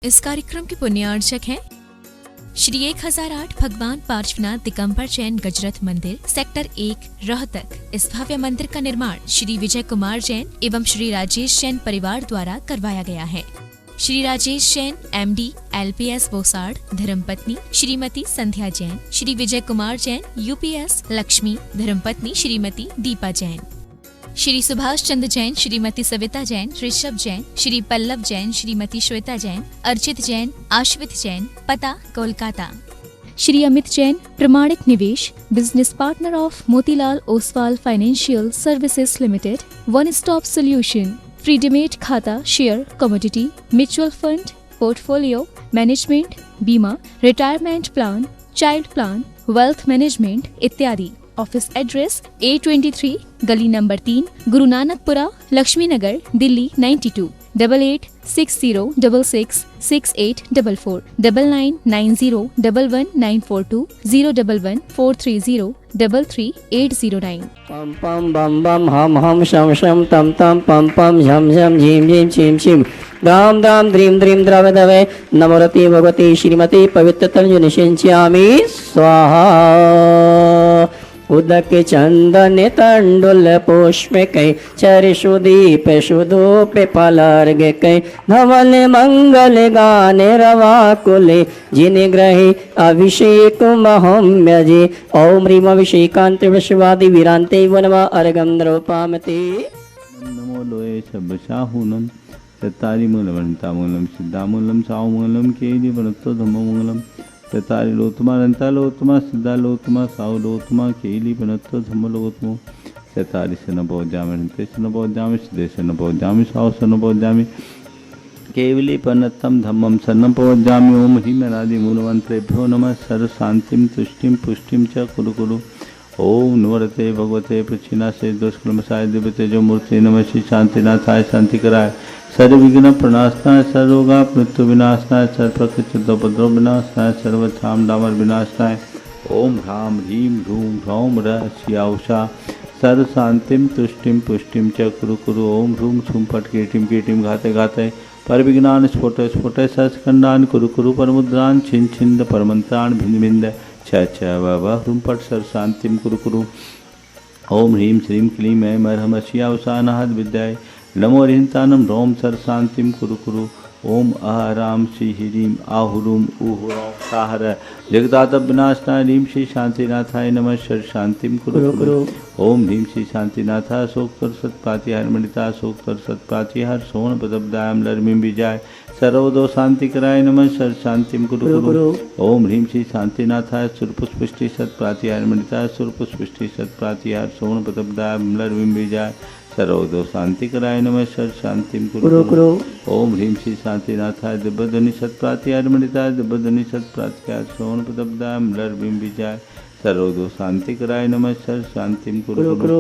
इस कार्यक्रम के पुण्यार्चक हैं श्री 1008 भगवान पार्श्वनाथ दिगंबर जैन गजरथ मंदिर सेक्टर 1 रोहतक। इस भव्य मंदिर का निर्माण श्री विजय कुमार जैन एवं श्री राजेश जैन परिवार द्वारा करवाया गया है। श्री राजेश जैन MD LPS बोसाड़, धर्मपत्नी श्रीमती संध्या जैन, श्री विजय कुमार जैन UPS लक्ष्मी, धर्मपत्नी श्रीमती दीपा जैन, श्री सुभाष चंद्र जैन, श्रीमती सविता जैन, ऋषभ जैन, श्री पल्लव जैन, श्रीमती श्वेता जैन, अर्चित जैन, आश्वित जैन, पता Kolkata. Shri Amit Jain, Pramanik Nivesh, business partner of Motilal Oswal financial services limited, one stop solution, free demat खाता, share, commodity, mutual fund, portfolio management, बीमा, retirement plan, child plan, wealth management इत्यादि। ऑफिस एड्रेस A23 गली नंबर 3 गुरु नानकपुरा लक्ष्मी नगर दिल्ली 92 8860666844 9990111942 01143033809। पम पम बम बम हम हम शम शम तम तम पम पम झम झम झीम झीम छिम छिम दाम दाम द्रीम द्रीम द्रव दवे नमोरति भगवती श्रीमती पवित्र तंजु निषिंच्यामि स्वाहा। उदक चंदन तंडुल पुष्पकै चरिषुदीप सुधूप फलार्घ कै धवल मंगल गाने रवाकुले जिने ग्रहे अभिषेक महम्यजे ओम ह्रीम अभिषेकांत विश्वादि वीरांते वनवा अर्घं द्रौपामते। नमो लोये शब्दशाहूनम चत्तारिमूलमन्तामूलं सिद्धामूलं सावमूलं केलिवनत्तो धम्ममूलं चतारिलोत्तमा सिद्धालोत्तमा सावलोत्तमा केलिवनत्तो धम्मलोत्तमो चतारिशनबोध्यामि सिद्धेशनबोध्यामि सावशनबोध्यामि केवलीपनत्तं धम्मं शरणबोध्यामि। ओम ह्रीं अनादिमूलमन्त्रेभ्यो नमः। सर्वशान्तिं तुष्टिं पुष्टिं च कुरु कुरु। ओम नवरते भगवते प्रचिनाशे दुष्कर्मसाय दिव्यतेजो मूर्ति नमः। श्री शांतिनाथाय शांतिकराय सर्वविघ्न प्रणाशनाय सर्वरोगा मृत्यु विनाशनाय सर्वप्रकृतिदोपद्रव विनाशनाय सर्वथाम डामर विनाशनाय। ओम ह्रां ह्रीं ह्रूं ह्रौं रस्याउषा सर्व शांतिं तुष्टिं पुष्टिं च कुरु कुरु। ओम ह्रूं छुं फट कीटिं कीटिं घाते घाते परविघ्नान् स्फोट स्फोट सस्कंडान् कुरु कुरु परमुद्रान् छिन् छिन्द परमन्त्रान् भिन्द भिन्द छ ह्रूं फट सर्व शांतिं कुरु कुरु। ओम ह्रीं श्रीं क्लीं ऐं मरहमस्यावसानहद् विद्याय नमो ह्रींतानं रोम सर शांतिं कुरु कुरु। ओम अहराम श्री ह्रीं आहुरुम उहुरौं साहर जगदातप विनाशनाय ह्रीं श्री शांतिनाथाय नमः। सर शांतिं कुरु कुरु। ओम ह्रीं श्री शांतिनाथाय शोकतर सत्प्रातिहार मणिता शोकतर सत्प्रातिहार सोन पदब्दायं लर्मिं विजाय सर्वदो शांतिकराय नमः। सर शांतिं कुरु कुरु। ओम ह्रीं श्री शांतिनाथाय सुरपुष्पुष्टि सत्प्रातिहार मणिता सुरपुष्पुष्टि सत्प्रातिहार सोन पदब्दायं लर्मिं विजाय सर्वदो शांतिकराय नमः। सर शांतिं कुरु कुरु। ओम ह्रीं श्री शांतिनाथाय दिव्यध्वनि सत्प्रातिहार मणिताय दिव्यध्वनि सत्प्रातिहार सोन पदब्दायं लर्मिं विजाय सर्वदो शांतिकराय नमः। सर शांतिं कुरु कुरु।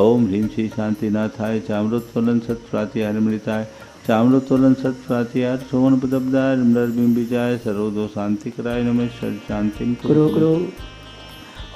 ओम ह्रीं श्री शांतिनाथाय चामरोत्तोलन सत्प्रातिहार मणिताय चामरोत्तोलन सत्प्रातिहार सोन पदब्दायं लर्मिं विजाय सर्वदो शांतिकराय नमः। सर शांतिं कुरु कुरु।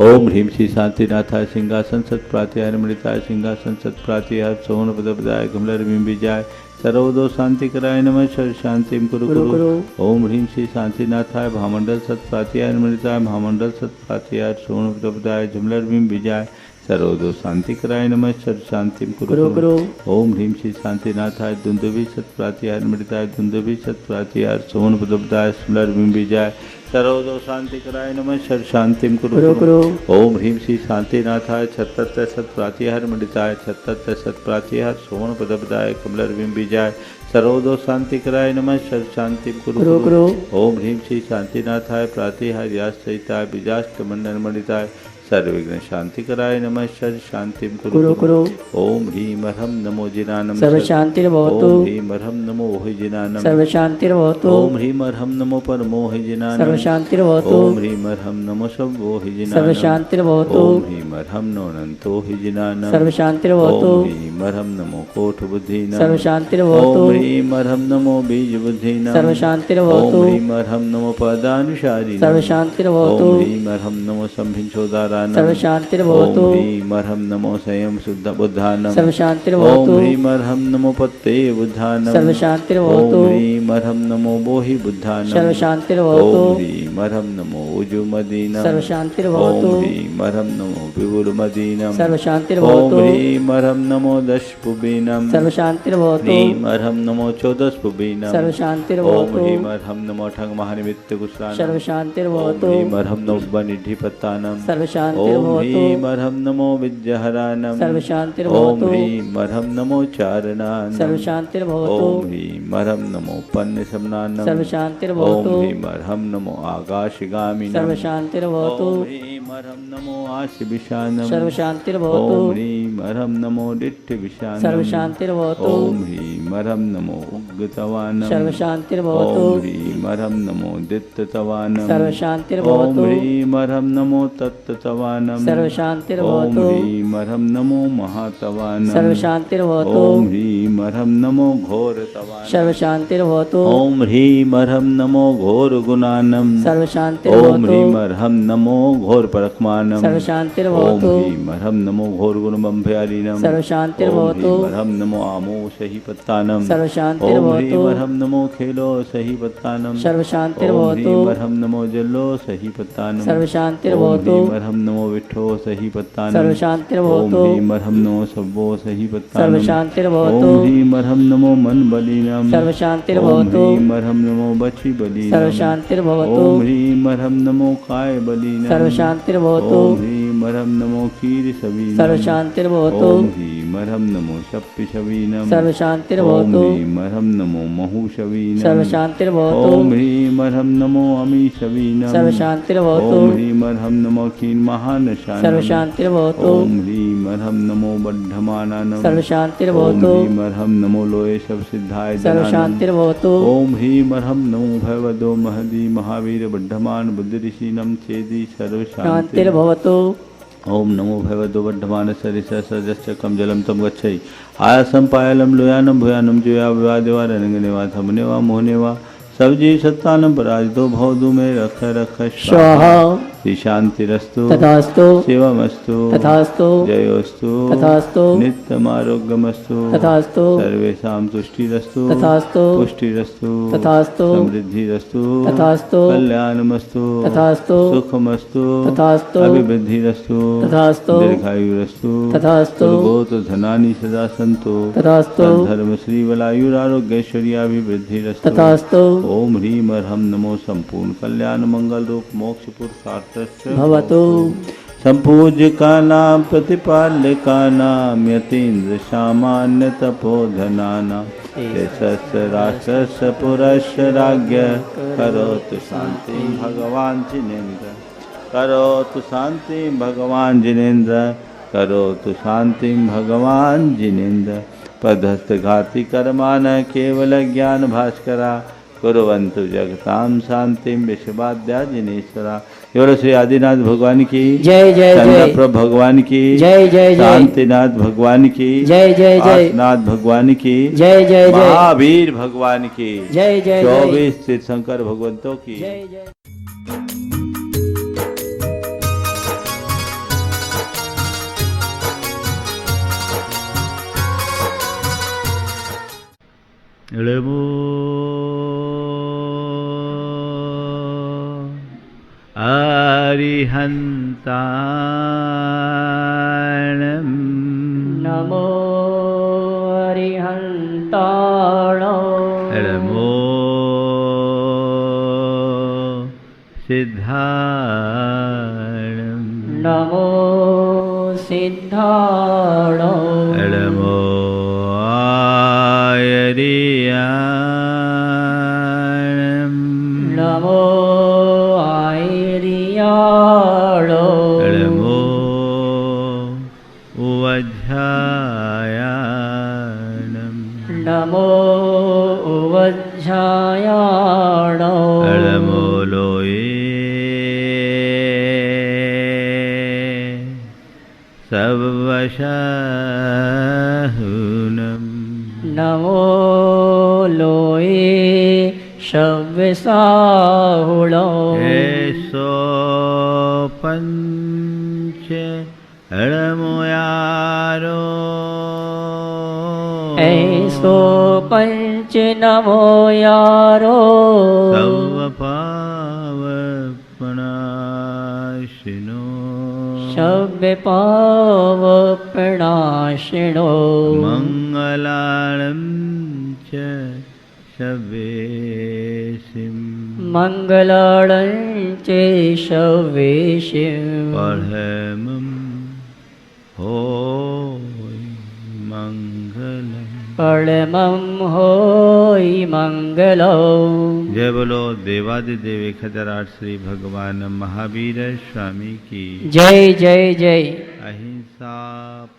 ओम ह्रीं श्री शांतिनाथाय सिंहासन सत्प्रातिहार मणिताय सिंहासन सत्प्रातिहार सोन पदब्दाय कमलर्मिं विजाय सर्वदो शांतिकराय नमः। सर शांतिं कुरु कुरु। ओम ह्रीं श्री शांतिनाथाय भामंडल सत्प्रातिहार मणिताय भामंडल सत्प्रातिहार सोन पदब्दाय झुमलर्मिं विजाय सर्वदो शांतिकराय नमः। सर शांतिं कुरु कुरु। ओम ह्रीं श्री शांतिनाथाय दुंदुभि सत्प्रातिहार मणिताय दुंदुभि सत्प्रातिहार सोन पदब्दाय झुमलर्मिं विजाय सर्वदो शांतिकराय नमः। सर शांतिं कुरु कुरु। ओम ह्रीं श्री शांतिनाथाय छत्तत्र सत्प्रातिहार मणिताय छत्तत्र सत्प्रातिहार सोन पदब्दाय कमलर्मिं विजाय सर्वदो शांतिकराय नमः। सर शांतिं कुरु कुरु। ओम ह्रीं श्री शांतिनाथाय प्रातिहार याश्चैताय बीजाष्टमंडन मणिताय सर्वविघ्न शांतिकराय नमः। सर शांतिं कुरु कुरु। ओम ह्रीं अर्हं नमो जिनानं सर्व शांतिर्भवतु। ओम ह्रीं अर्हं नमो ओहि जिनानं सर्व शांतिर्भवतु। ओम ह्रीं अर्हं नमो परमोहि जिनानं सर्व शांतिर्भवतु। ओम ह्रीं अर्हं नमो शम्भोहि जिनानं सर्व शांतिर्भवतु। ओम ह्रीं अर्हं नो अनन्तोहि जिनानं सर्व शांतिर्भवतु। ओम ह्रीं अर्हं नमो कोटबुद्धीनां सर्व शांतिर्भवतु। ओम ह्रीं अर्हं नमो बीजबुद्धीनां सर्व शांतिर्भवतु। ओम ह्रीं अर्हं नमो पदानुसारिणां सर्व शांतिर्भवतु। ओम ह्रीं अर्हं नमो संभिंशोदाराणां बुद्धानां सर्वशान्तिर्भवतु ओम ह्रीं अर्हं नमो संयम शुद्ध बुद्धानां सर्वशान्तिर्भवतु ओम ह्रीं अर्हं नमो पत्ते बुद्धानां सर्वशान्तिर्भवतु ओम ह्रीं अर्हं नमो बोहि बुद्धानां सर्वशान्तिर्भवतु ओम ह्रीं अर्हं नमो उजुमदीनां सर्वशान्तिर्भवतु ओम ह्रीं अर्हं नमो विवुरमदीनां सर्वशान्तिर्भवतु ओम ह्रीं अर्हं नमो दशपुबीनां सर्वशान्तिर्भवतु ह्रीं अर्हं नमो चौदशपुबीनां ओम सर्वशान्तिर्भवतु ह्रीं अर्हं नमो ठगमहानिमित्त कुशलानां सर्वशान्तिर्भवतु ओम ह्रीं अर्हं नमो बनिधिपत्तानां ओम सर्वशान्तिर्भवतु ह्रीं अर्हं नमो विद्याहरानां सर्वशान्तिर्भवतु ओम ह्रीं अर्हं नमो चारणानां सर्वशान्तिर्भवतु ओम ह्रीं अर्हं नमो पन्नसमनानां सर्वशान्तिर्भवतु ओम ह्रीं अर्हं नमो आकाशगामिनां सर्वशान्तिर्भवतु ओम ह्रीं अर्हं नमो आशिविशानं सर्वशान्तिर्भवतु ओम ह्रीं अर्हं नमो दिट्ठविशानं सर्वशान्तिर्भवतु ओम ह्रीं अर्हं नमो उग्गतवानं सर्वशान्तिर्भवतु ओम ह्रीं अर्हं नमो दित्ततवानं सर्वशान्तिर्भवतु ओम ह्रीं अर्हं नमो तत्ततवानं सर्वशान्तिर्भवतु ओम ह्रीं अर्हं नमो महातवानं सर्वशान्तिर्भवतु ओम ह्रीं अर्हं नमो घोरतवानं सर्वशान्तिर्भवतु ओम ह्रीं अर्हं नमो घोरगुणानं ओम सर्वशान्तिर्भवतु ह्रीं अर्हं नमो घोरपरक्मानं ओम सर्वशान्तिर्भवतु ह्रीं अर्हं नमो घोरगुणबम्भयारिणं सर्वशान्तिर्भवतु ओम ह्रीं अर्हं नमो आमो सहिपत्तानं ओम सर्वशान्तिर्भवतु ह्रीं अर्हं नमो खेलो सहिपत्तानं ओम सर्वशान्तिर्भवतु ह्रीं अर्हं नमो जल्लो सहिपत्तानं ओम सर्वशान्तिर्भवतु ह्रीं अर्हं नमो विठ्ठो सहिपत्तानं ओम सर्वशान्तिर्भवतु ह्रीं अर्हं नमो सव्वो सहिपत्तानं सर्वशान्तिर्भवतु ओम ह्रीं अर्हं नमो मनबलिनां ओम सर्वशान्तिर्भवतु ह्रीं अर्हं नमो बचिबलिनां सर्वशान्तिर्भवतु ओम ह्रीं अर्हं नमो कायबलिनां सर्वशान्तिर्भवतु ओम ह्रीं अर्हं नमो क्षीरसवीनां सर्वशान्तिर्भवतु ओम ह्रीं अर्हं नमो शप्पिशवीनां सर्वशान्तिर्भवतु ओम ह्रीं अर्हं नमो महूशवीनां सर्वशान्तिर्भवतु ओम ह्रीं अर्हं नमो अमीशवीनां सर्वशान्तिर्भवतु ओम ह्रीं अर्हं नमो क्षीणमहानशानां सर्वशान्तिर्भवतु ओम ह्रीं अर्हं नमो बद्धमानानं सर्वशान्तिर्भवतु ओम ह्रीं अर्हं नमो लोये शवसिद्धाय जनानां सर्वशान्तिर्भवतु ओम ह्रीं अर्हं नमो भगवतो महदी महावीर बद्धमान बुद्धिऋषीणं चेदि सर्वशान्ति शान्तिर्भवतु ओम नमो भगवतो वर्धमान सरिसरसजश्चक्रं जलं तं गच्छै आयासं पायलं लोयानं भूयानं जुया विवादेवा रनंगने वा थमने वा मोहने वा सवजी सत्तानं पराजितो भवतु मे रख रख स्वाहा श्री शांतिरस्तु तथास्तु शिवमस्तु तथास्तु जयोस्तु तथास्तु नित्यमारोग्यमस्तु तथास्तु सर्वेषां तुष्टिरस्तु तथास्तु पुष्टिरस्तु तथास्तु समृद्धिरस्तु तथास्तु कल्याणमस्तु तथास्तु सुखमस्तु तथास्तु अभिवृद्धिरस्तु तथास्तु दीर्घायुरस्तु तथास्तु दुर्गोत धनानि सदा सन्तु तथास्तु धर्म श्री बलायुरारोग्यैश्वर्याभिवृद्धिरस्तु तथास्तु ओम ह्रीं अर्हं नमो संपूर्ण कल्याण मंगल रूप मोक्ष पुरुषार्थ भवतु संपूज्यकानां प्रतिपाल्यकानां यतीन्द्र सामान्य तपोधनानां देशस्य राष्ट्रस्य पुरस्य राज्ञ करोतु शान्तिं भगवान् जिनेन्द्र करोतु शान्तिं भगवान् जिनेन्द्र करोतु शान्तिं भगवान् जिनेन्द्र पदस्थघाति कर्मान केवल ज्ञान भास्करा कुर्वन्तु जगतां शांतिं विश्वाद्या जिनेश्वरा। योर श्री आदिनाथ भगवान की जय जय जय चंद्रप्रभ भगवान की जय जय जय शांतिनाथ भगवान की जय जय जय नाथ भगवान की जय जय जय महावीर भगवान की जय जय 24 तीर्थंकर भगवंतों की जय जय अरिहन्ताणं नमो अरिहन्ताण नमो सिद्धाणं नमो सिद्धाण नमो आयर्याणं नमो आयर्याण नमो उवज्झायाणं नमो उवज्झायाण नमो लोये सवशहुनं नमो लोये शव्य साहुलो ऐसो पंच अड़मोयारो ऐसो पंच नमो यारो सर्व पावपनाशिनो सब पाव प्रणाशिनो मंगलाणं च शवेशिं मंगलाणं च शवेशिं परमं होय मंगलम् परमं होय मंगलो। जय बोलो देवादिदेव 1008 श्री भगवान महावीर स्वामी की जय जय जय अहिंसा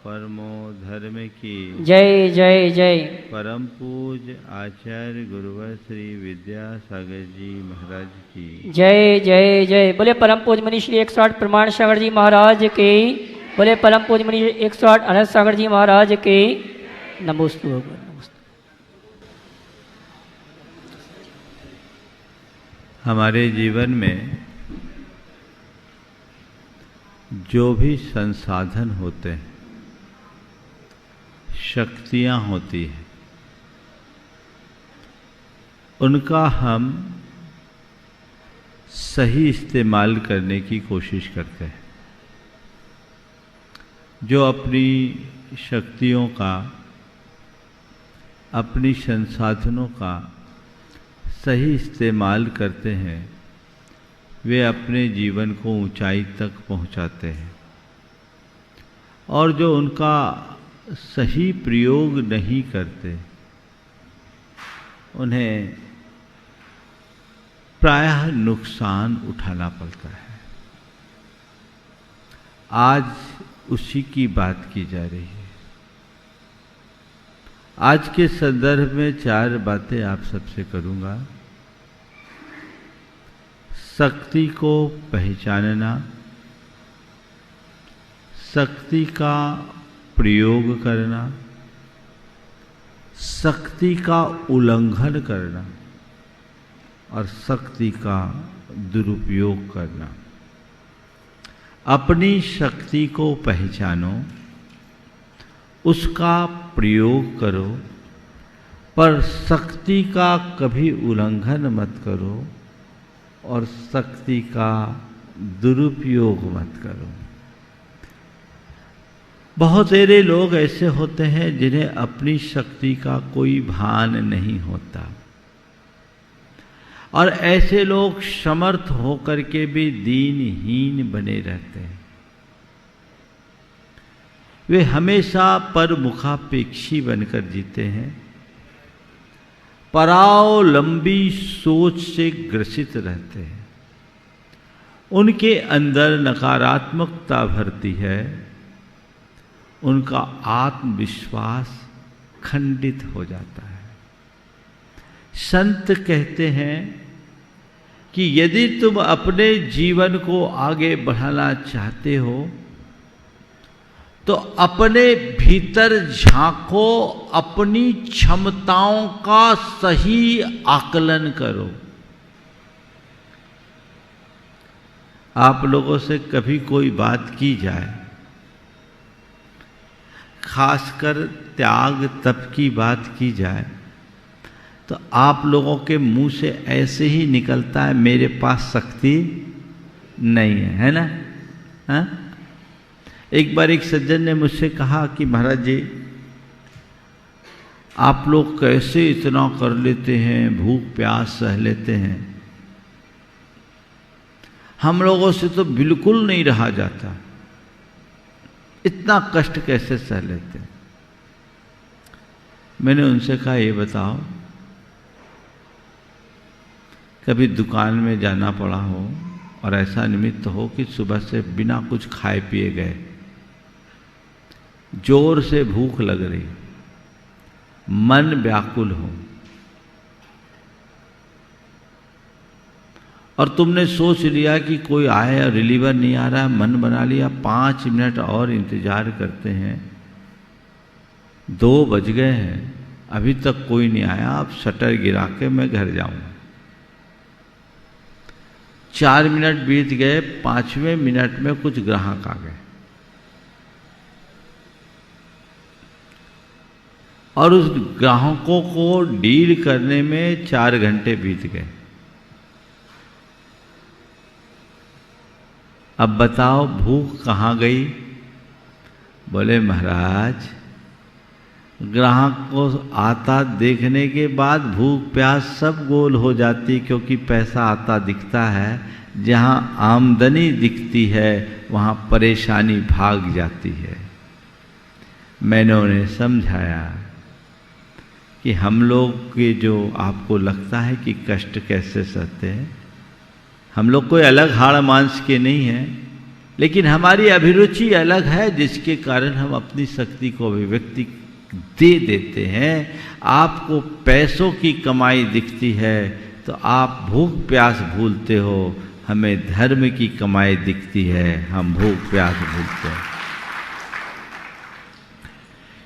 परमो धर्म की जय जय जय। परम पूज्य आचार्य गुरुवर श्री विद्यासागर जी महाराज की जय जय जय। बोले परम पूज्य मनीष श्री 108 प्रमाण सागर जी महाराज के। बोले परम पूज्य मनीष 108 अनंत सागर जी महाराज के। नमोस्तु भगवान नमोस्तु। हमारे जीवन में जो भी संसाधन होते हैं, शक्तियां होती हैं, उनका हम सही इस्तेमाल करने की कोशिश करते हैं। जो अपनी शक्तियों का, अपनी संसाधनों का सही इस्तेमाल करते हैं, वे अपने जीवन को ऊंचाई तक पहुंचाते हैं। और जो उनका सही प्रयोग नहीं करते, उन्हें प्रायः नुकसान उठाना पड़ता है। आज उसी की बात की जा रही है। आज के संदर्भ में 4 बातें आप सबसे करूंगा। शक्ति को पहचानना, शक्ति का प्रयोग करना, शक्ति का उल्लंघन करना और शक्ति का दुरुपयोग करना। अपनी शक्ति को पहचानो, उसका प्रयोग करो, पर शक्ति का कभी उल्लंघन मत करो और शक्ति का दुरुपयोग मत करो। बहुत सारे लोग ऐसे होते हैं जिन्हें अपनी शक्ति का कोई भान नहीं होता, और ऐसे लोग समर्थ होकर के भी दीनहीन बने रहते हैं। वे हमेशा परमुखापेक्षी बनकर जीते हैं, परावलंबी सोच से ग्रसित रहते हैं। उनके अंदर नकारात्मकता भरती है, उनका आत्मविश्वास खंडित हो जाता है। संत कहते हैं कि यदि तुम अपने जीवन को आगे बढ़ाना चाहते हो तो अपने भीतर झांको, अपनी क्षमताओं का सही आकलन करो। आप लोगों से कभी कोई बात की जाए, खासकर त्याग तप की बात की जाए, तो आप लोगों के मुंह से ऐसे ही निकलता है मेरे पास शक्ति नहीं है, है ना? हाँ? एक बार एक सज्जन ने मुझसे कहा कि महाराज जी, आप लोग कैसे इतना कर लेते हैं, भूख प्यास सह लेते हैं, हम लोगों से तो बिल्कुल नहीं रहा जाता, इतना कष्ट कैसे सह लेते हैं? मैंने उनसे कहा ये बताओ, कभी दुकान में जाना पड़ा हो और ऐसा निमित्त हो कि सुबह से बिना कुछ खाए पिए गए, जोर से भूख लग रही, मन व्याकुल हो, और तुमने सोच लिया कि कोई आए और रिलीवर नहीं आ रहा, मन बना लिया 5 मिनट और इंतजार करते हैं, 2 बज गए हैं, अभी तक कोई नहीं आया, अब शटर गिरा के मैं घर जाऊंगा। 4 मिनट बीत गए, 5वें मिनट में कुछ ग्राहक आ गए और उस ग्राहकों को डील करने में 4 घंटे बीत गए। अब बताओ भूख कहाँ गई? बोले महाराज, ग्राहक को आता देखने के बाद भूख प्यास सब गोल हो जाती, क्योंकि पैसा आता दिखता है। जहाँ आमदनी दिखती है वहाँ परेशानी भाग जाती है। मैंने उन्हें समझाया कि हम लोग के जो आपको लगता है कि कष्ट कैसे सहते हैं, हम लोग कोई अलग हाड़ मांस के नहीं हैं, लेकिन हमारी अभिरुचि अलग है, जिसके कारण हम अपनी शक्ति को अभिव्यक्ति दे देते हैं। आपको पैसों की कमाई दिखती है तो आप भूख प्यास भूलते हो, हमें धर्म की कमाई दिखती है, हम भूख प्यास भूलते हैं।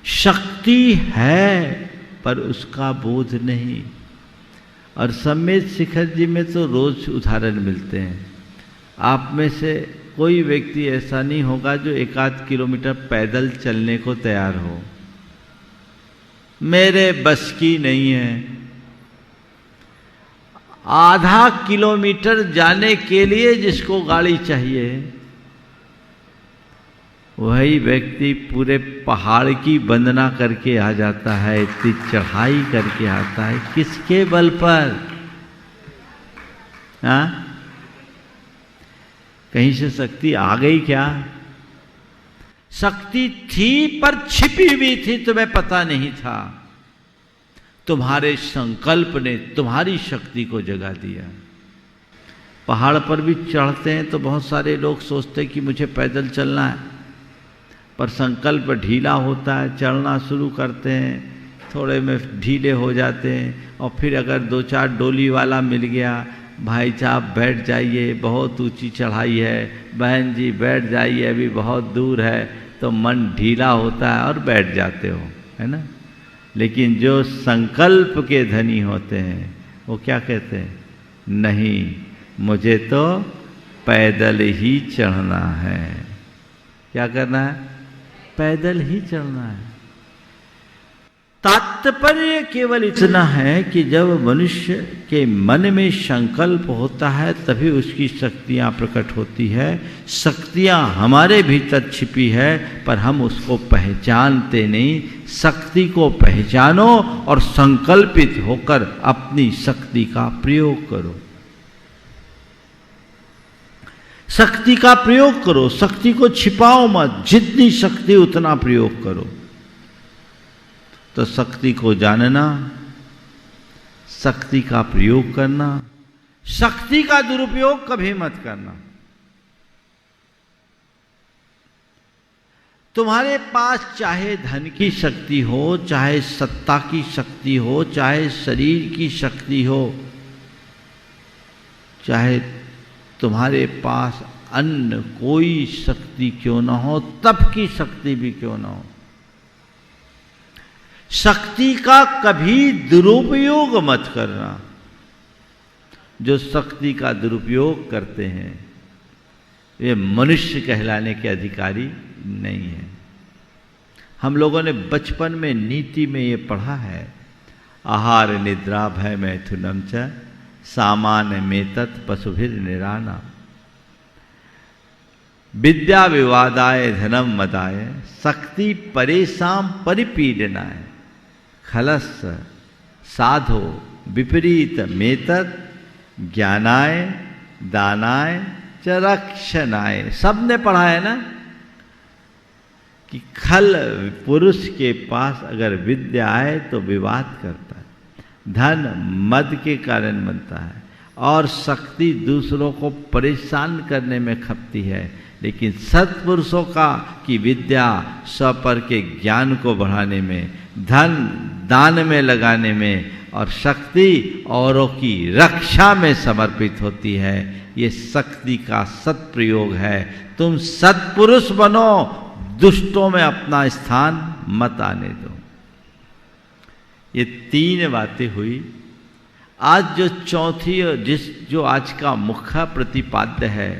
शक्ति है पर उसका बोध नहीं। और सम्मेद शिखर जी में तो रोज उदाहरण मिलते हैं। आप में से कोई व्यक्ति ऐसा नहीं होगा जो 1-8 किलोमीटर पैदल चलने को तैयार हो। मेरे बस की नहीं है। आधा किलोमीटर जाने के लिए जिसको गाड़ी चाहिए, वही व्यक्ति पूरे पहाड़ की वंदना करके आ जाता है, इतनी चढ़ाई करके आता है। किसके बल पर? हाँ, कहीं से शक्ति आ गई क्या? शक्ति थी पर छिपी हुई थी, तुम्हें पता नहीं था। तुम्हारे संकल्प ने तुम्हारी शक्ति को जगा दिया। पहाड़ पर भी चढ़ते हैं तो बहुत सारे लोग सोचते हैं कि मुझे पैदल चलना है, पर संकल्प ढीला होता है, चढ़ना शुरू करते हैं, थोड़े में ढीले हो जाते हैं, और फिर अगर 2-4 डोली वाला मिल गया, भाई साहब बैठ जाइए, बहुत ऊंची चढ़ाई है, बहन जी बैठ जाइए, अभी बहुत दूर है, तो मन ढीला होता है और बैठ जाते हो, है ना। लेकिन जो संकल्प के धनी होते हैं वो क्या कहते हैं? नहीं, मुझे तो पैदल ही चढ़ना है। क्या करना है? पैदल ही चलना है। तात्पर्य केवल इतना है कि जब मनुष्य के मन में संकल्प होता है तभी उसकी शक्तियां प्रकट होती है। शक्तियां हमारे भीतर छिपी है पर हम उसको पहचानते नहीं। शक्ति को पहचानो और संकल्पित होकर अपनी शक्ति का प्रयोग करो। शक्ति का प्रयोग करो, शक्ति को छिपाओ मत। जितनी शक्ति उतना प्रयोग करो। तो शक्ति को जानना, शक्ति का प्रयोग करना, शक्ति का दुरुपयोग कभी मत करना। तुम्हारे पास चाहे धन की शक्ति हो, चाहे सत्ता की शक्ति हो, चाहे शरीर की शक्ति हो, चाहे तुम्हारे पास अन्य कोई शक्ति क्यों ना हो, तप की शक्ति भी क्यों ना हो, शक्ति का कभी दुरुपयोग मत करना। जो शक्ति का दुरुपयोग करते हैं वे मनुष्य कहलाने के अधिकारी नहीं है। हम लोगों ने बचपन में नीति में ये पढ़ा है, आहार निद्रा भय मैथुनम च सामान्य में तत् पशुभिर निराना, विद्या विवादाय धनम मदाय शक्ति परेशान परिपीडनाय खलस साधो विपरीत मेतत् ज्ञानाय दानाय च रक्षणाय। सबने पढ़ा है ना कि खल पुरुष के पास अगर विद्या आए तो विवाद करता है, धन मद के कारण बनता है, और शक्ति दूसरों को परेशान करने में खपती है। लेकिन सत्पुरुषों का की विद्या स्वपर के ज्ञान को बढ़ाने में, धन दान में लगाने में, और शक्ति औरों की रक्षा में समर्पित होती है। ये शक्ति का सत्प्रयोग है। तुम सत्पुरुष बनो, दुष्टों में अपना स्थान मत आने दो। ये 3 बातें हुई। आज जो चौथी जो आज का मुख्य प्रतिपाद्य है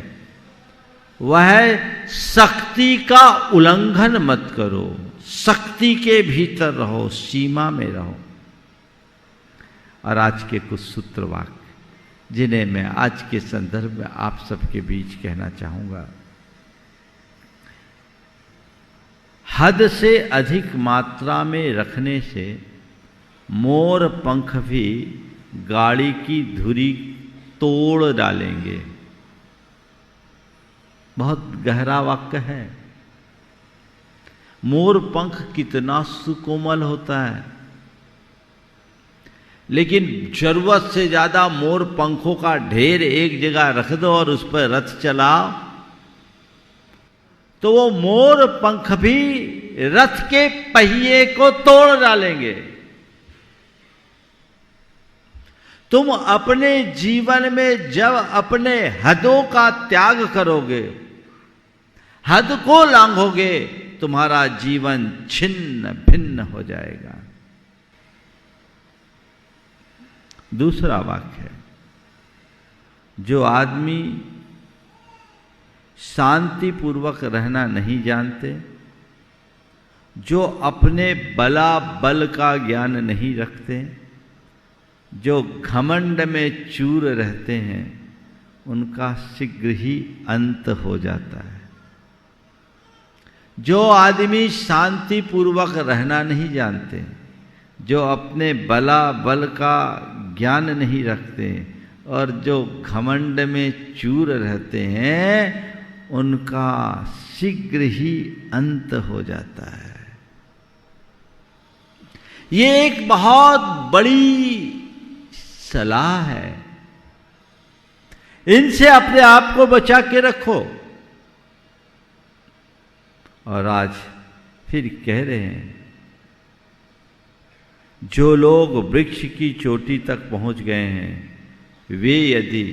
वह है शक्ति का उल्लंघन मत करो, शक्ति के भीतर रहो, सीमा में रहो। और आज के कुछ सूत्र वाक्य जिन्हें मैं आज के संदर्भ में आप सबके बीच कहना चाहूंगा। हद से अधिक मात्रा में रखने से मोर पंख भी गाड़ी की धुरी तोड़ डालेंगे। बहुत गहरा वाक्य है। मोर पंख कितना सुकोमल होता है, लेकिन जरूरत से ज्यादा मोर पंखों का ढेर एक जगह रख दो और उस पर रथ चलाओ तो वो मोर पंख भी रथ के पहिए को तोड़ डालेंगे। तुम अपने जीवन में जब अपने हदों का त्याग करोगे, हद को लांघोगे, तुम्हारा जीवन छिन्न भिन्न हो जाएगा। दूसरा वाक्य है, जो आदमी शांति पूर्वक रहना नहीं जानते, जो अपने बला बल का ज्ञान नहीं रखते, जो घमंड में चूर रहते हैं, उनका शीघ्र ही अंत हो जाता है। जो आदमी शांति पूर्वक रहना नहीं जानते, जो अपने बला बल का ज्ञान नहीं रखते और जो घमंड में चूर रहते हैं, उनका शीघ्र ही अंत हो जाता है। ये एक बहुत बड़ी सलाह है। इनसे अपने आप को बचा के रखो। और आज फिर कह रहे हैं, जो लोग वृक्ष की चोटी तक पहुंच गए हैं, वे यदि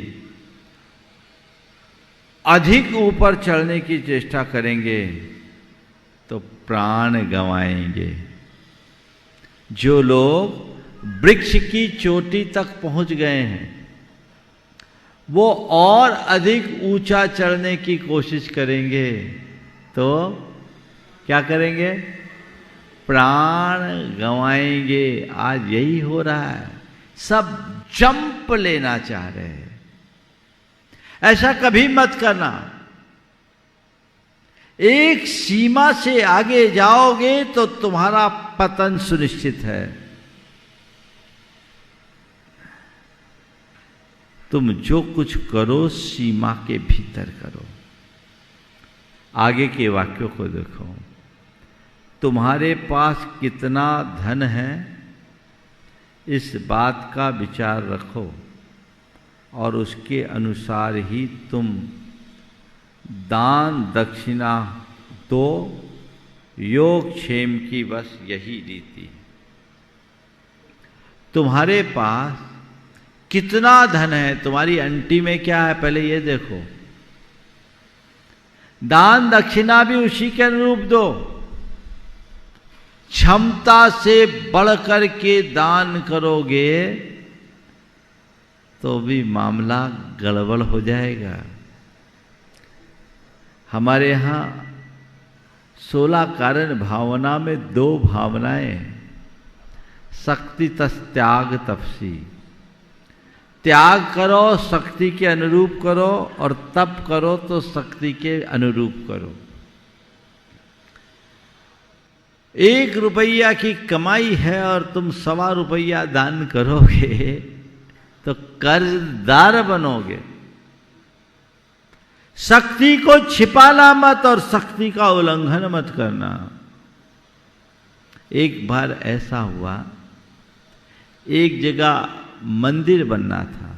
अधिक ऊपर चढ़ने की चेष्टा करेंगे तो प्राण गंवाएंगे। जो लोग वृक्ष की चोटी तक पहुंच गए हैं, वो और अधिक ऊंचा चढ़ने की कोशिश करेंगे तो क्या करेंगे? प्राण गंवाएंगे। आज यही हो रहा है, सब जंप लेना चाह रहे हैं। ऐसा कभी मत करना। एक सीमा से आगे जाओगे तो तुम्हारा पतन सुनिश्चित है। तुम जो कुछ करो सीमा के भीतर करो। आगे के वाक्यों को देखो। तुम्हारे पास कितना धन है, इस बात का विचार रखो और उसके अनुसार ही तुम दान दक्षिणा दो। योगक्षेम की बस यही रीति। तुम्हारे पास कितना धन है, तुम्हारी अंटी में क्या है, पहले ये देखो। दान दक्षिणा भी उसी के अनुरूप दो। क्षमता से बढ़कर के दान करोगे तो भी मामला गड़बड़ हो जाएगा। हमारे यहाँ 16 कारण भावना में 2 भावनाएं, शक्ति तस त्याग तपसी। त्याग करो शक्ति के अनुरूप करो, और तप करो तो शक्ति के अनुरूप करो। 1 रुपया की कमाई है और तुम 1.25 रुपया दान करोगे तो कर्जदार बनोगे। शक्ति को छिपाना मत और शक्ति का उल्लंघन मत करना। एक बार ऐसा हुआ, एक जगह मंदिर बनना था।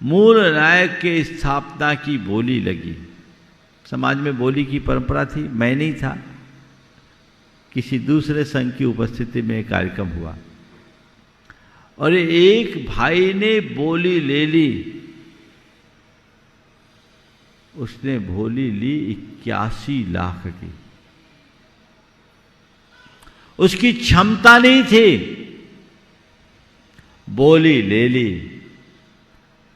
मूल नायक के स्थापना की बोली लगी। समाज में बोली की परंपरा थी। मैं नहीं था, किसी दूसरे संघ की उपस्थिति में कार्यक्रम हुआ और एक भाई ने बोली ले ली। उसने बोली ली 81 लाख की। उसकी क्षमता नहीं थी, बोली ले ली,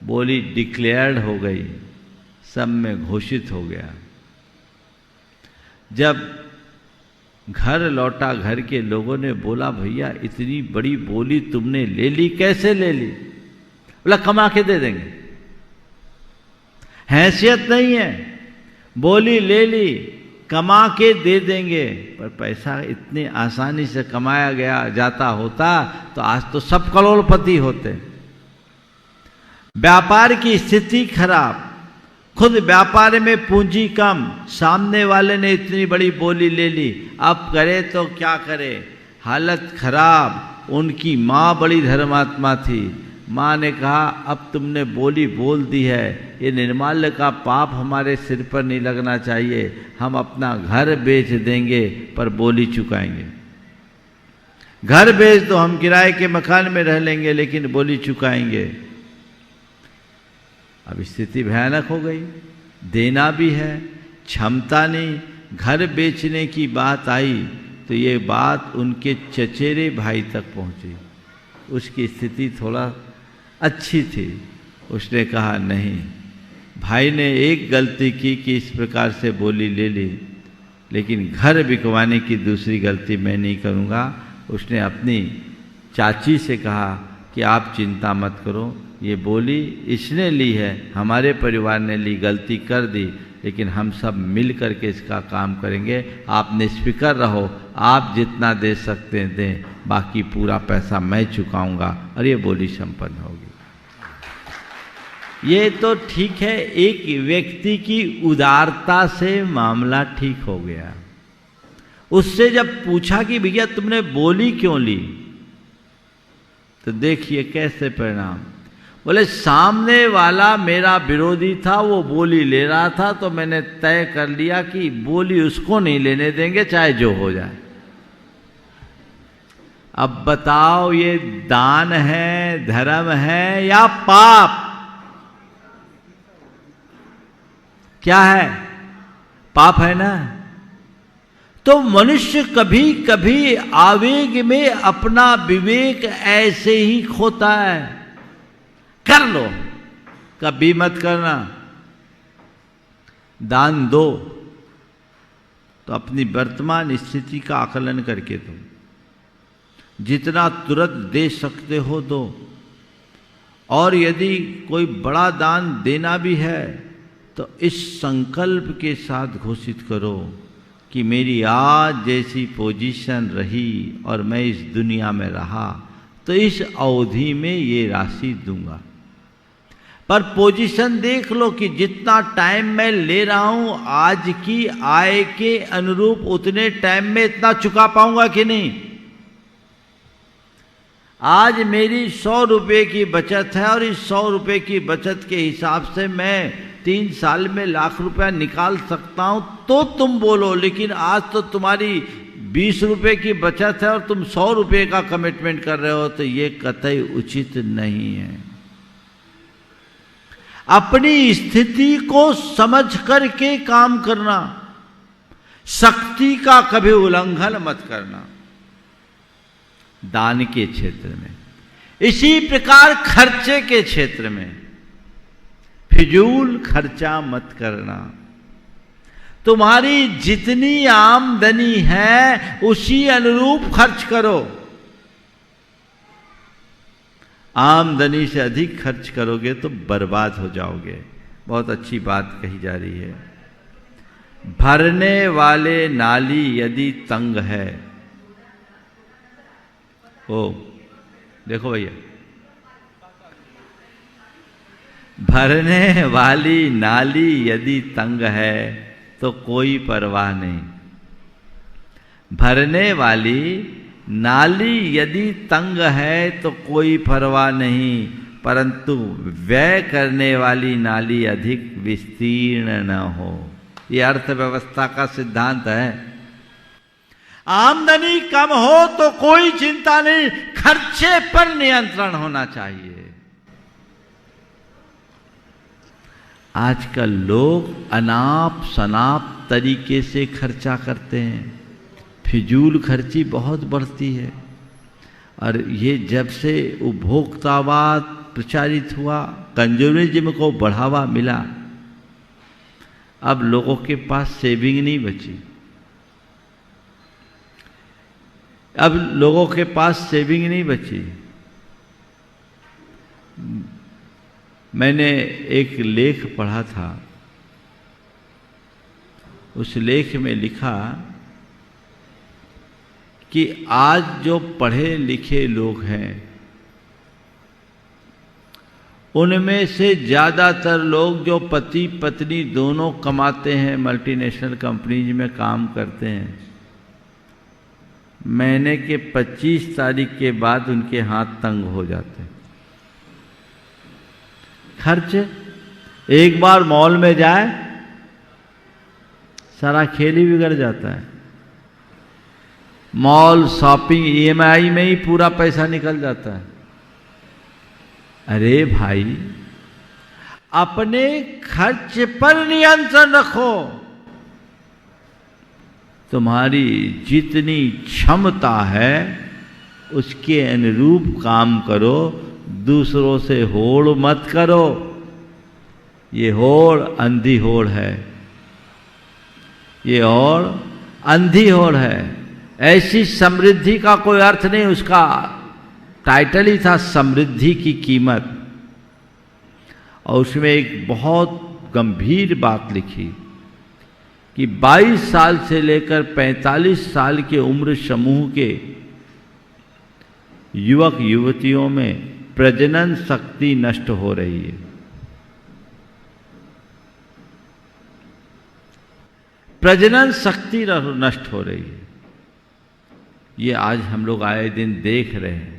बोली डिक्लेयर्ड हो गई, सब में घोषित हो गया। जब घर लौटा, घर के लोगों ने बोला भैया इतनी बड़ी बोली तुमने ले ली, कैसे ले ली? बोला कमा के दे देंगे, हैसियत नहीं है, बोली ले ली, कमा के दे देंगे। पर पैसा इतनी आसानी से कमाया गया जाता होता तो आज तो सब करोड़पति होते। व्यापार की स्थिति खराब, खुद व्यापार में पूंजी कम, सामने वाले ने इतनी बड़ी बोली ले ली, अब करे तो क्या करे, हालत खराब। उनकी माँ बड़ी धर्मात्मा थी, माँ ने कहा अब तुमने बोली बोल दी है, ये निर्माल्य का पाप हमारे सिर पर नहीं लगना चाहिए, हम अपना घर बेच देंगे पर बोली चुकाएंगे। घर बेच दो, हम किराए के मकान में रह लेंगे लेकिन बोली चुकाएंगे। अब स्थिति भयानक हो गई, देना भी है, क्षमता नहीं, घर बेचने की बात आई तो ये बात उनके चचेरे भाई तक पहुंची। उसकी स्थिति थोड़ा अच्छी थी, उसने कहा नहीं, भाई ने एक गलती की कि इस प्रकार से बोली ले ली, लेकिन घर बिकवाने की दूसरी गलती मैं नहीं करूँगा। उसने अपनी चाची से कहा कि आप चिंता मत करो, ये बोली इसने ली है, हमारे परिवार ने ली, गलती कर दी, लेकिन हम सब मिल कर के इसका काम करेंगे, आप निष्फिक्र रहो, आप जितना दे सकते हैं दें, बाकी पूरा पैसा मैं चुकाऊंगा और ये बोली संपन्न होगी। ये तो ठीक है, एक व्यक्ति की उदारता से मामला ठीक हो गया। उससे जब पूछा कि भैया तुमने बोली क्यों ली, तो देखिए कैसे परिणाम। बोले सामने वाला मेरा विरोधी था, वो बोली ले रहा था, तो मैंने तय कर लिया कि बोली उसको नहीं लेने देंगे चाहे जो हो जाए। अब बताओ ये दान है, धर्म है या पाप? क्या है? पाप है ना। तो मनुष्य कभी कभी आवेग में अपना विवेक ऐसे ही खोता है। कर लो, कभी मत करना। दान दो तो अपनी वर्तमान स्थिति का आकलन करके दो, जितना तुरंत दे सकते हो दो। और यदि कोई बड़ा दान देना भी है तो इस संकल्प के साथ घोषित करो कि मेरी आज जैसी पोजीशन रही और मैं इस दुनिया में रहा तो इस अवधि में ये राशि दूंगा। पर पोजीशन देख लो कि जितना टाइम मैं ले रहा हूं आज की आय के अनुरूप उतने टाइम में इतना चुका पाऊंगा कि नहीं। आज मेरी 100 रुपये की बचत है और इस 100 रुपये की बचत के हिसाब से मैं 3 साल में लाख रुपया निकाल सकता हूं, तो तुम बोलो। लेकिन आज तो तुम्हारी 20 रुपये की बचत है और तुम 100 रुपये का कमिटमेंट कर रहे हो, तो ये कतई उचित नहीं है। अपनी स्थिति को समझ करके काम करना, शक्ति का कभी उल्लंघन मत करना दान के क्षेत्र में। इसी प्रकार खर्चे के क्षेत्र में फिजूल खर्चा मत करना। तुम्हारी जितनी आमदनी है उसी अनुरूप खर्च करो। आमदनी से अधिक खर्च करोगे तो बर्बाद हो जाओगे। बहुत अच्छी बात कही जा रही है। भरने वाले नाली यदि तंग है, ओ देखो भैया, भरने वाली नाली यदि तंग है तो कोई परवाह नहीं। भरने वाली नाली यदि तंग है तो कोई परवाह नहीं, परंतु व्यय करने वाली नाली अधिक विस्तीर्ण न हो। यह अर्थव्यवस्था का सिद्धांत है। आमदनी कम हो तो कोई चिंता नहीं, खर्चे पर नियंत्रण होना चाहिए। आजकल लोग अनाप शनाप तरीके से खर्चा करते हैं, फिजूल खर्ची बहुत बढ़ती है। और ये जब से उपभोक्तावाद प्रचारित हुआ, कंज्यूमरिज्म को बढ़ावा मिला, अब लोगों के पास सेविंग नहीं बची। अब लोगों के पास सेविंग नहीं बची। मैंने एक लेख पढ़ा था, उस लेख में लिखा कि आज जो पढ़े लिखे लोग हैं उनमें से ज़्यादातर लोग जो पति पत्नी दोनों कमाते हैं, मल्टीनेशनल कंपनीज में काम करते हैं, महीने के 25 तारीख के बाद उनके हाथ तंग हो जाते हैं। खर्च, एक बार मॉल में जाए सारा खेल ही बिगड़ जाता है। मॉल शॉपिंग EMI में ही पूरा पैसा निकल जाता है। अरे भाई, अपने खर्च पर नियंत्रण रखो। तुम्हारी जितनी क्षमता है उसके अनुरूप काम करो, दूसरों से होड़ मत करो। ये होड़ अंधी होड़ है, ये होड़ अंधी होड़ है। ऐसी समृद्धि का कोई अर्थ नहीं। उसका टाइटल ही था समृद्धि की कीमत, और उसमें एक बहुत गंभीर बात लिखी कि 22 साल से लेकर 45 साल के उम्र समूह के युवक युवतियों में प्रजनन शक्ति नष्ट हो रही है। प्रजनन शक्ति नष्ट हो रही है। ये आज हम लोग आए दिन देख रहे हैं।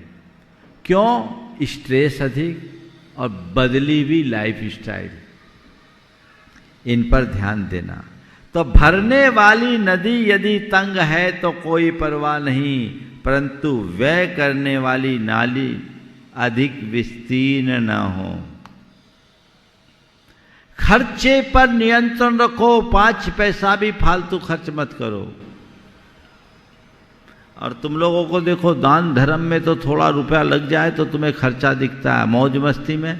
क्यों? स्ट्रेस अधिक और बदली हुई लाइफ स्टाइल, इन पर ध्यान देना। तो भरने वाली नदी यदि तंग है तो कोई परवाह नहीं, परंतु व्यय करने वाली नाली अधिक विस्तीर्ण न हो। खर्चे पर नियंत्रण रखो, 5 पैसा भी फालतू खर्च मत करो। और तुम लोगों को देखो, दान धर्म में तो थोड़ा रुपया लग जाए तो तुम्हें खर्चा दिखता है, मौज मस्ती में।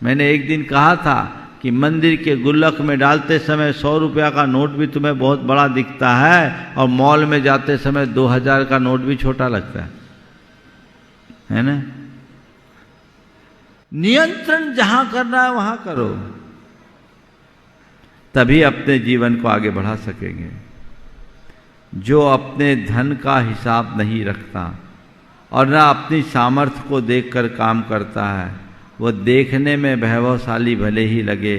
मैंने एक दिन कहा था कि मंदिर के गुल्लक में डालते समय 100 रुपया का नोट भी तुम्हें बहुत बड़ा दिखता है, और मॉल में जाते समय 2000 का नोट भी छोटा लगता है ना? नियंत्रण जहां करना है वहां करो, तभी अपने जीवन को आगे बढ़ा सकेंगे। जो अपने धन का हिसाब नहीं रखता और ना अपनी सामर्थ्य को देखकर काम करता है, वह देखने में वैभवशाली भले ही लगे,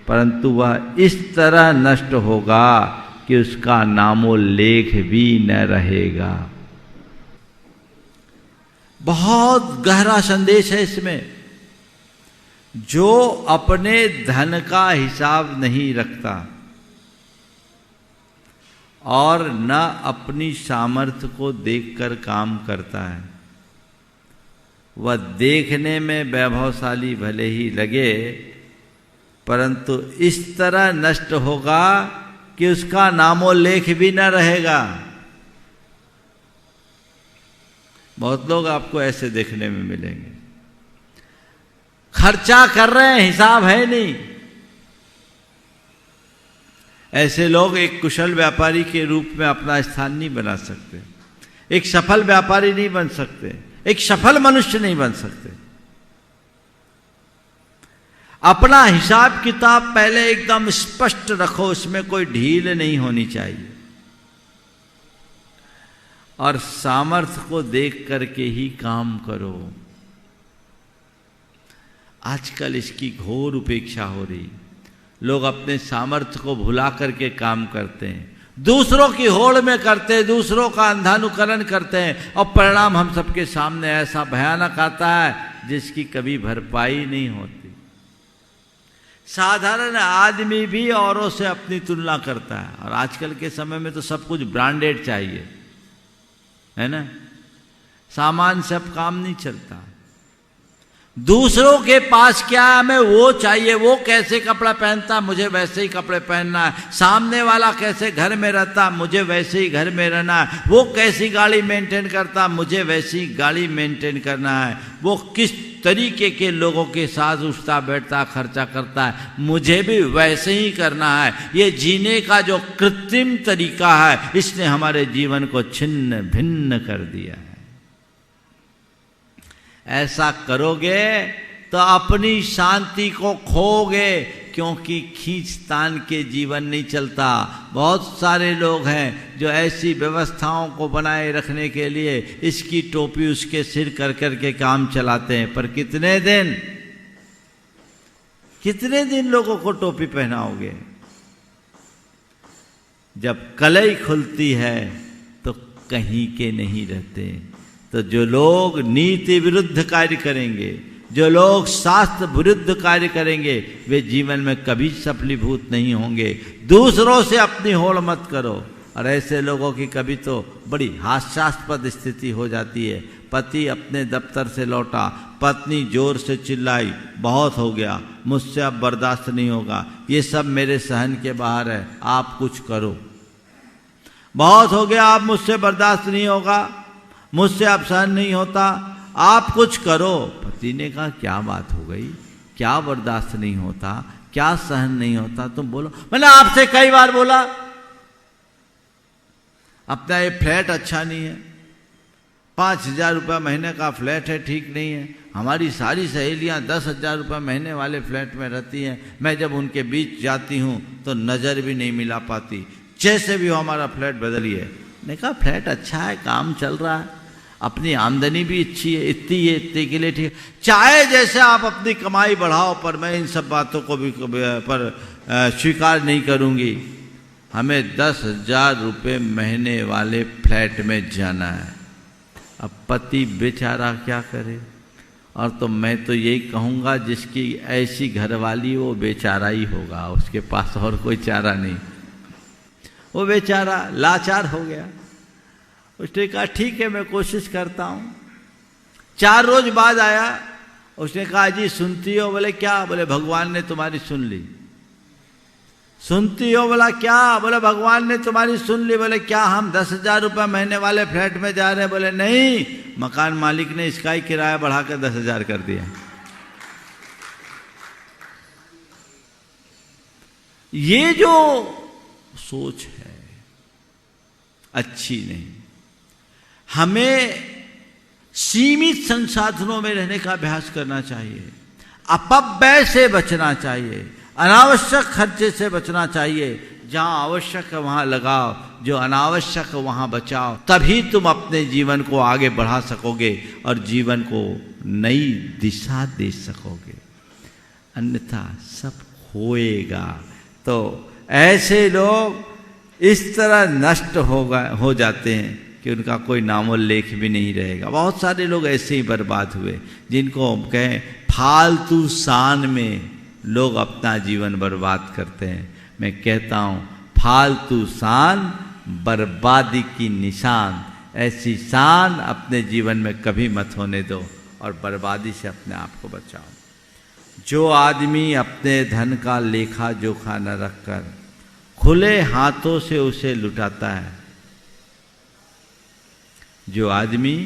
परंतु वह इस तरह नष्ट होगा कि उसका नामोल्लेख भी न रहेगा। बहुत गहरा संदेश है इसमें। जो अपने धन का हिसाब नहीं रखता और न अपनी सामर्थ्य को देखकर काम करता है, वह देखने में वैभवशाली भले ही लगे, परंतु इस तरह नष्ट होगा कि उसका नामोल्लेख भी न रहेगा। बहुत लोग आपको ऐसे देखने में मिलेंगे, खर्चा कर रहे हैं, हिसाब है नहीं। ऐसे लोग एक कुशल व्यापारी के रूप में अपना स्थान नहीं बना सकते, एक सफल व्यापारी नहीं बन सकते, एक सफल मनुष्य नहीं बन सकते। अपना हिसाब किताब पहले एकदम स्पष्ट रखो, उसमें कोई ढील नहीं होनी चाहिए, और सामर्थ्य को देख करके ही काम करो। आजकल इसकी घोर उपेक्षा हो रही। लोग अपने सामर्थ्य को भुला करके काम करते हैं, दूसरों की होड़ में करते हैं, दूसरों का अंधानुकरण करते हैं, और परिणाम हम सबके सामने ऐसा भयानक आता है जिसकी कभी भरपाई नहीं होती। साधारण आदमी भी औरों से अपनी तुलना करता है, और आजकल के समय में तो सब कुछ ब्रांडेड चाहिए, है ना? सामान से अब काम नहीं चलता। दूसरों के पास क्या है, हमें वो चाहिए, वो कैसे कपड़ा पहनता मुझे वैसे ही कपड़े पहनना है, सामने वाला कैसे घर में रहता मुझे वैसे ही घर में रहना है, वो कैसी गाड़ी मेंटेन करता मुझे वैसी गाड़ी मेंटेन करना है, वो किस तरीके के लोगों के साथ उठता बैठता खर्चा करता है मुझे भी वैसे ही करना है। ये जीने का जो कृत्रिम तरीका है इसने हमारे जीवन को छिन्न भिन्न कर दिया है। ऐसा करोगे तो अपनी शांति को खोगे, क्योंकि खींचतान के जीवन नहीं चलता। बहुत सारे लोग हैं जो ऐसी व्यवस्थाओं को बनाए रखने के लिए इसकी टोपी उसके सिर कर कर के काम चलाते हैं, पर कितने दिन लोगों को टोपी पहनाओगे? जब कलई खुलती है तो कहीं के नहीं रहते। तो जो लोग नीति विरुद्ध कार्य करेंगे, जो लोग शास्त्र विरुद्ध कार्य करेंगे, वे जीवन में कभी सफलीभूत नहीं होंगे। दूसरों से अपनी होड़ मत करो। और ऐसे लोगों की कभी तो बड़ी हास्यास्पद स्थिति हो जाती है। पति अपने दफ्तर से लौटा, पत्नी जोर से चिल्लाई, बहुत हो गया, मुझसे अब बर्दाश्त नहीं होगा, ये सब मेरे सहन के बाहर है, आप कुछ करो। बहुत हो गया, अब मुझसे बर्दाश्त नहीं होगा, मुझसे अब सहन नहीं होता, आप कुछ करो। पति ने कहा क्या बात हो गई, क्या बर्दाश्त नहीं होता, क्या सहन नहीं होता, तुम बोलो। मैंने आपसे कई बार बोला अपना ये फ्लैट अच्छा नहीं है, 5,000 रुपये महीने का फ्लैट है, ठीक नहीं है। हमारी सारी सहेलियां 10,000 रुपये महीने वाले फ्लैट में रहती हैं, मैं जब उनके बीच जाती हूँ तो नज़र भी नहीं मिला पाती। जैसे भी हो हमारा फ्लैट बदलिए। ने कहा फ्लैट अच्छा है, काम चल रहा है, अपनी आमदनी भी अच्छी है, इतनी है, इतने के लिए ठीक। चाहे जैसे आप अपनी कमाई बढ़ाओ, पर मैं इन सब बातों को भी पर स्वीकार नहीं करूँगी। हमें 10,000 रुपये महीने वाले फ्लैट में जाना है। अब पति बेचारा क्या करे? और तो मैं तो यही कहूँगा जिसकी ऐसी घरवाली वो बेचारा ही होगा, उसके पास और कोई चारा नहीं। वो बेचारा लाचार हो गया। उसने कहा ठीक है मैं कोशिश करता हूँ। 4 रोज बाद आया, उसने कहा जी सुनती हो? बोले क्या? बोले भगवान ने तुम्हारी सुन ली। सुनती हो? बोला क्या? बोले भगवान ने तुम्हारी सुन ली। बोले क्या हम 10,000 रुपये महीने वाले फ्लैट में जा रहे हैं? बोले नहीं, मकान मालिक ने इसका ही किराया बढ़ाकर 10,000 कर दिया। ये जो सोच है अच्छी नहीं। हमें सीमित संसाधनों में रहने का अभ्यास करना चाहिए, अपव्यय से बचना चाहिए, अनावश्यक खर्चे से बचना चाहिए। जहां आवश्यक है वहां लगाओ, जो अनावश्यक है वहां बचाओ। तभी तुम अपने जीवन को आगे बढ़ा सकोगे और जीवन को नई दिशा दे सकोगे, अन्यथा सब होएगा। तो ऐसे लोग इस तरह नष्ट हो जाते हैं कि उनका कोई नामोल्लेख भी नहीं रहेगा। बहुत सारे लोग ऐसे ही बर्बाद हुए, जिनको हम कहें फालतू शान में लोग अपना जीवन बर्बाद करते हैं। मैं कहता हूँ फालतू शान बर्बादी की निशान। ऐसी शान अपने जीवन में कभी मत होने दो और बर्बादी से अपने आप को बचाओ। जो आदमी अपने धन का लेखा जोखा न रखकर खुले हाथों से उसे लुटाता है, जो आदमी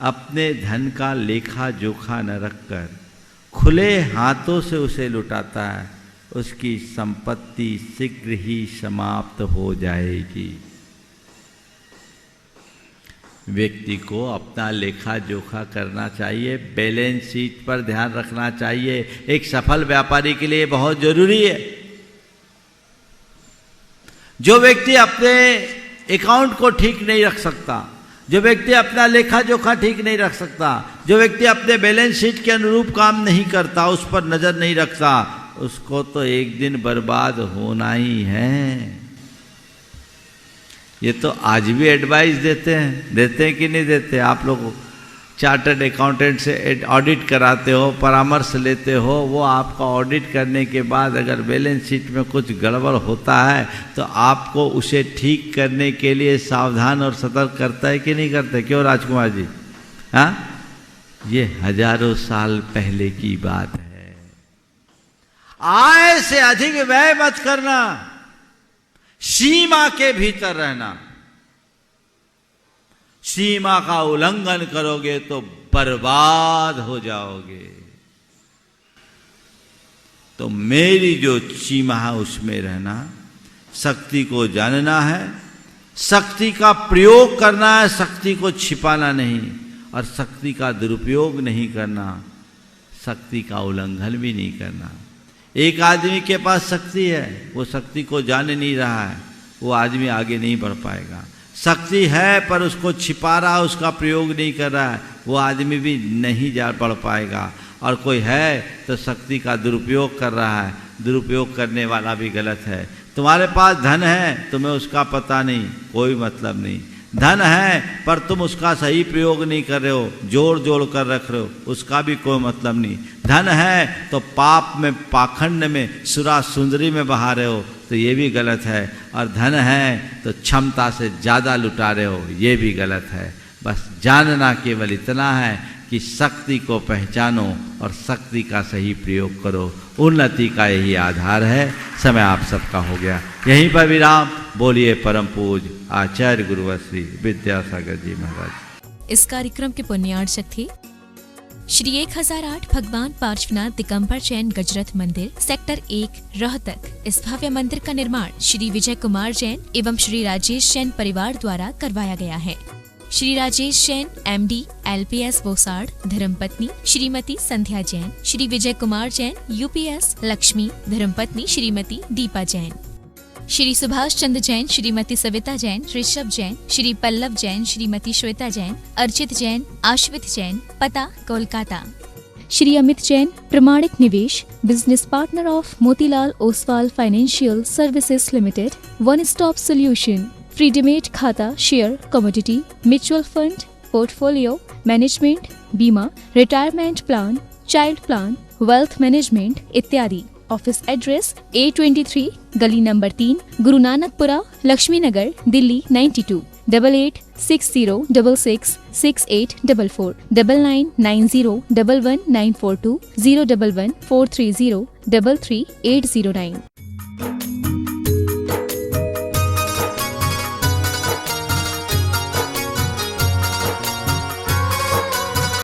अपने धन का लेखा जोखा न रखकर खुले हाथों से उसे लुटाता है, उसकी संपत्ति शीघ्र ही समाप्त हो जाएगी। व्यक्ति को अपना लेखा जोखा करना चाहिए, बैलेंस शीट पर ध्यान रखना चाहिए। एक सफल व्यापारी के लिए बहुत जरूरी है। जो व्यक्ति अपने अकाउंट को ठीक नहीं रख सकता, जो व्यक्ति अपना लेखा जोखा ठीक नहीं रख सकता, जो व्यक्ति अपने बैलेंस शीट के अनुरूप काम नहीं करता, उस पर नजर नहीं रखता, उसको तो एक दिन बर्बाद होना ही है। ये तो आज भी एडवाइस देते हैं कि नहीं देते? आप लोग चार्टर्ड अकाउंटेंट से ऑडिट कराते हो, परामर्श लेते हो, वो आपका ऑडिट करने के बाद अगर बैलेंस शीट में कुछ गड़बड़ होता है तो आपको उसे ठीक करने के लिए सावधान और सतर्क करता है कि नहीं करता? क्यों राजकुमार जी? हाँ, ये हजारों साल पहले की बात है। आय से अधिक व्यय मत करना, सीमा के भीतर रहना। सीमा का उल्लंघन करोगे तो बर्बाद हो जाओगे। तो मेरी जो सीमा है उसमें रहना, शक्ति को जानना है, शक्ति का प्रयोग करना है, शक्ति को छिपाना नहीं, और शक्ति का दुरुपयोग नहीं करना, शक्ति का उल्लंघन भी नहीं करना। एक आदमी के पास शक्ति है, वो शक्ति को जान नहीं रहा है, वो आदमी आगे नहीं बढ़ पाएगा। शक्ति है पर उसको छिपा रहा है, उसका प्रयोग नहीं कर रहा है, वो आदमी भी नहीं जा बढ़ पाएगा। और कोई है तो शक्ति का दुरुपयोग कर रहा है, दुरुपयोग करने वाला भी गलत है। तुम्हारे पास धन है, तुम्हें उसका पता नहीं, कोई मतलब नहीं। धन है पर तुम उसका सही प्रयोग नहीं कर रहे हो, जोड़ जोड़ कर रख रहे हो, उसका भी कोई मतलब नहीं। धन है तो पाप में, पाखंड में, सुरा सुंदरी में बहा रहे हो, तो ये भी गलत है। और धन है तो क्षमता से ज़्यादा लुटा रहे हो, ये भी गलत है। बस जानना केवल इतना है कि शक्ति को पहचानो और शक्ति का सही प्रयोग करो। उन्नति का यही आधार है। समय आप सबका हो गया, यहीं पर विराम। बोलिए परम पूज आचार्य गुरुवर श्री विद्यासागर जी महाराज। इस कार्यक्रम के पुण्यार्चक थे श्री 1008 भगवान पार्श्वनाथ दिगंबर जैन गजरथ मंदिर, सेक्टर 1 रोहतक। इस भव्य मंदिर का निर्माण श्री विजय कुमार जैन एवं श्री राजेश जैन परिवार द्वारा करवाया गया है। श्री राजेश जैन MD LPS वोसाड, धर्मपत्नी श्रीमती संध्या जैन, श्री विजय कुमार जैन UPS लक्ष्मी, धर्मपत्नी श्रीमती दीपा जैन, श्री सुभाष चंद्र जैन, श्रीमती सविता जैन, ऋषभ जैन, श्री पल्लव जैन, श्रीमती श्वेता जैन, अर्चित जैन, आश्वित जैन, पता Kolkata. Shri Amit Jain, Pramanik Nivesh, business partner of Motilal Oswal financial services limited, one stop solution, free demat खाता, share, commodity, mutual fund, portfolio management, बीमा, retirement plan, child plan, wealth management इत्यादि। ऑफिस एड्रेस A23 गली नंबर 3, गुरु नानकपुरा, लक्ष्मी नगर, दिल्ली 92। 8860666844 9990111942 01143033809।